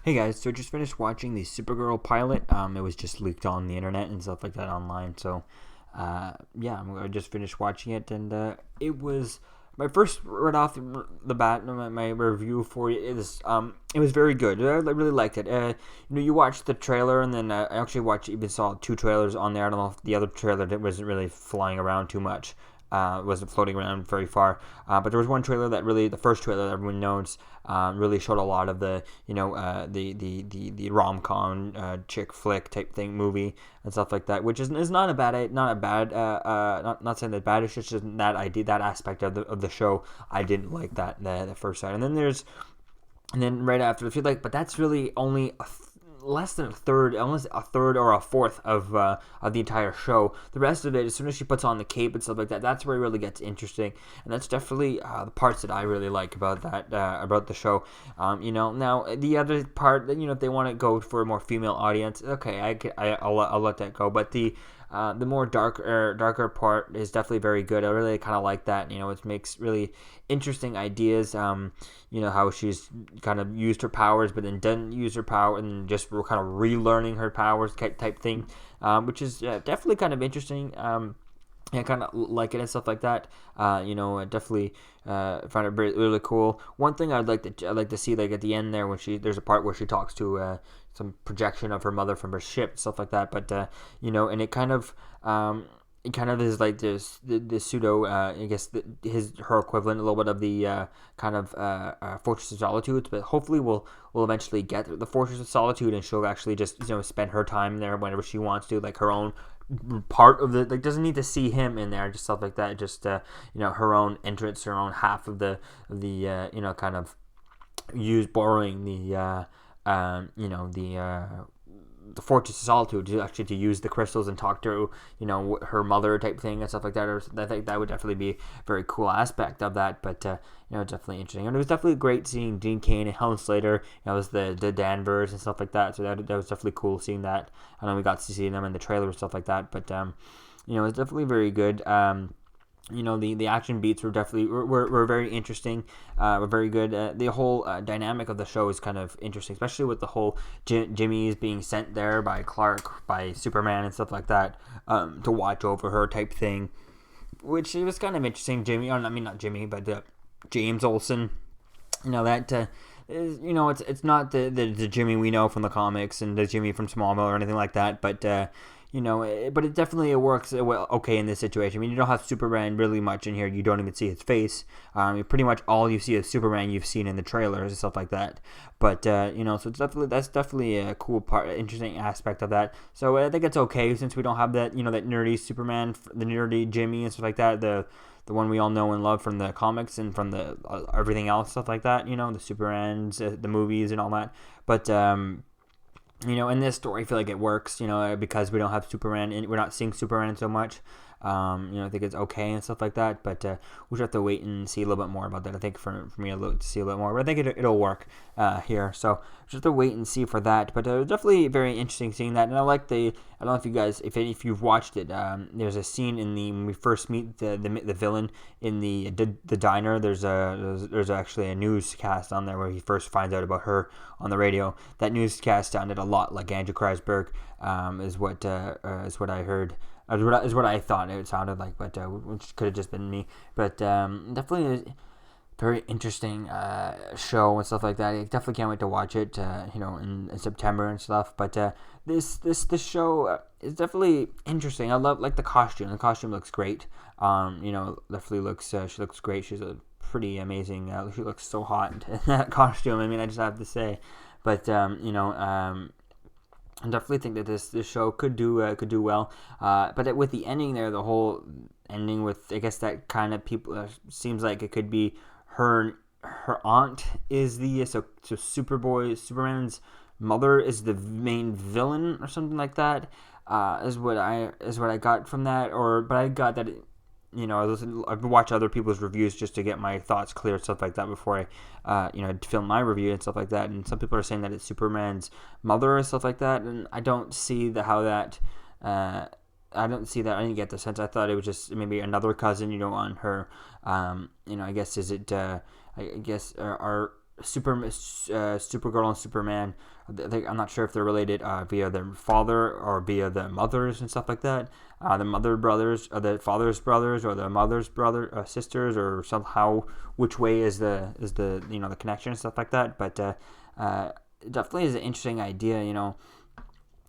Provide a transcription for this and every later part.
Hey guys, so I just finished watching the Supergirl pilot. It was just leaked on the internet and stuff like that online. So, yeah, I just finished watching it, and it was my first right off the bat. My review for it is it was very good. I really liked it. You watched the trailer, and then I actually even saw two trailers on there. I don't know if the other trailer that wasn't really flying around too much. Wasn't floating around very far, but there was one trailer that really, the first trailer that everyone knows, really showed a lot of the, the rom com chick flick type thing movie and stuff like that, which is not a bad, not saying that bad. It's just that idea, that aspect of the show. I didn't like that the first side, and then right after, I feel like, but that's really only less than a third, almost a third or a fourth of the entire show. The rest of it, as soon as she puts on the cape and stuff like that, that's where it really gets interesting, and that's definitely the parts that I really like about that about the show. Now the other part, if they want to go for a more female audience, okay, I'll let that go. But the more darker part is definitely very good. I really kind of like that. It makes really interesting ideas. How she's kind of used her powers, but then doesn't use her power, and just kind of relearning her powers type thing, which is definitely kind of interesting. I kind of like it and stuff like that. I definitely find it really cool. One thing I'd like to see, like at the end there, when there's a part where she talks to some projection of her mother from her ship, stuff like that. But and it kind of is like this pseudo, I guess her equivalent, a little bit of the kind of Fortress of Solitude. But hopefully we'll eventually get the Fortress of Solitude, and she'll actually just spend her time there whenever she wants to, like her own part of the, like, doesn't need to see him in there, just stuff like that, just her own entrance, her own half of the kind of borrowing the Fortress of Solitude to use the crystals and talk to her mother type thing and stuff like that. Or I think that would definitely be a very cool aspect of that. But definitely interesting, and it was definitely great seeing Dean Cain and Helen Slater. It was the Danvers and stuff like that. So that was definitely cool seeing that. I know we got to see them in the trailer and stuff like that. But it's definitely very good. The action beats were definitely were very interesting, were very good. The whole dynamic of the show is kind of interesting, especially with the whole Jimmy's being sent there by Clark, by Superman and stuff like that, to watch over her type thing, which it was kind of interesting. Not Jimmy, but James Olsen. It's not the Jimmy we know from the comics and the Jimmy from Smallville or anything like that, but but it definitely works okay in this situation. I mean, you don't have Superman really much in here. You don't even see his face. Pretty much all you see is Superman you've seen in the trailers and stuff like that. But so that's definitely a cool part, interesting aspect of that. So I think it's okay since we don't have that that nerdy Superman, the nerdy Jimmy and stuff like that. The one we all know and love from the comics and from the everything else, stuff like that. The Supermans, the movies and all that. But in this story, I feel like it works, because we don't have Superman, and we're not seeing Superman so much. I think it's okay and stuff like that, but we'll have to wait and see a little bit more about that. I think for me to see a little more, but I think it'll work here. So just have to wait and see for that. But it was definitely very interesting seeing that, and I like I don't know if you guys, if you've watched it, there's a scene when we first meet the villain in the diner. There's actually a newscast on there where he first finds out about her on the radio. That newscast sounded a lot like Andrew Kreisberg, is what I heard. Is what I thought it sounded like, but which could have just been me. But definitely a very interesting show and stuff like that. I definitely can't wait to watch it. In September and stuff. But this show is definitely interesting. I love the costume. The costume looks great. Definitely looks. She looks great. She's a pretty amazing. She looks so hot in that costume. I mean, I just have to say. But I definitely think that this show could do well, but with the ending there, the whole ending with, I guess, that kind of people seems like it could be her aunt is Superman's mother is the main villain or something like that, is what I got from that. But I got that. I've watched other people's reviews just to get my thoughts clear, stuff like that, before I, film my review and stuff like that. And some people are saying that it's Superman's mother and stuff like that, and I don't see how that. I don't see that. I didn't get the sense. I thought it was just maybe another cousin, on her. I guess is it? I guess are Supergirl and Superman. I'm not sure if they're related via their father or via the mothers and stuff like that. The mother brothers, or the father's brothers, or the mother's brother sisters, or somehow which way is the the connection and stuff like that. But it definitely is an interesting idea.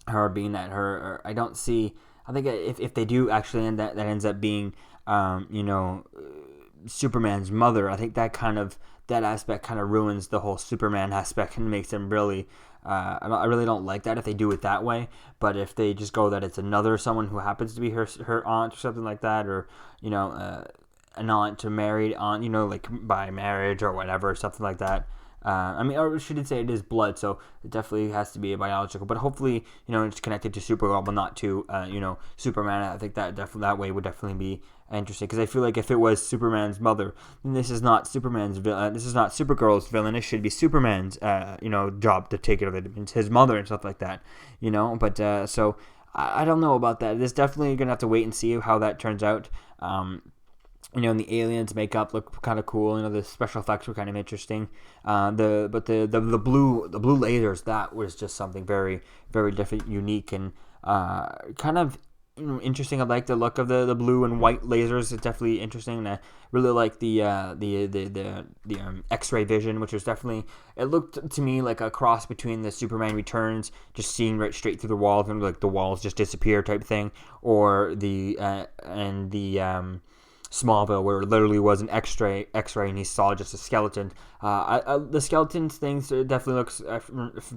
Her being that her. I don't see. I think if they do actually end that ends up being Superman's mother. I think that aspect kind of ruins the whole Superman aspect and makes him really. I really don't like that if they do it that way. But if they just go that it's someone who happens to be her aunt or something like that, or an aunt to married aunt, like by marriage or whatever, something like that. Or she did say it is blood, so it definitely has to be a biological. But hopefully, it's connected to Supergirl, but not to, Superman. I think that way would definitely be interesting, because I feel like if it was Superman's mother, then this is not Superman's villain. This is not Supergirl's villain. It should be Superman's, job to take care of it. It's his mother and stuff like that, But so I don't know about that. It's definitely gonna have to wait and see how that turns out. And the aliens makeup look kind of cool. The special effects were kind of interesting. The blue lasers, that was just something very, very different, unique, and kind of interesting. I like the look of the blue and white lasers. It's definitely interesting. And I really like the X-ray vision, which was definitely, it looked to me like a cross between the Superman Returns, just seeing right straight through the walls and like the walls just disappear type thing, or the Smallville, where it literally was an X-ray, and he saw just a skeleton. The skeleton things definitely looks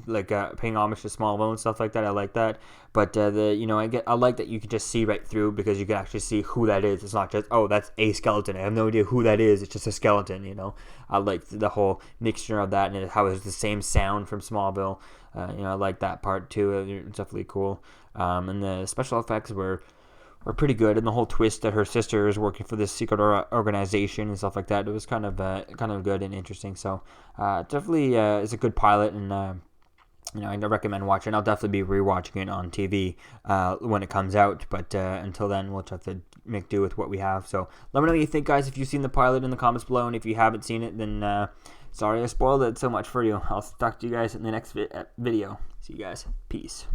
like paying homage to Smallville and stuff like that. I like that, but I like that you can just see right through, because you can actually see who that is. It's not just, oh, that's a skeleton. I have no idea who that is. It's just a skeleton. I like the whole mixture of that, and how it's the same sound from Smallville. I like that part too. It's definitely cool. And the special effects were pretty good, and the whole twist that her sister is working for this secret organization and stuff like that, it was kind of good and interesting. So definitely is a good pilot, and I recommend watching. I'll definitely be rewatching it on TV when it comes out, but until then, we'll have to make do with what we have. So let me know what you think, guys, if you've seen the pilot in the comments below, and if you haven't seen it, then sorry I spoiled it so much for you. I'll talk to you guys in the next video. See you guys. Peace.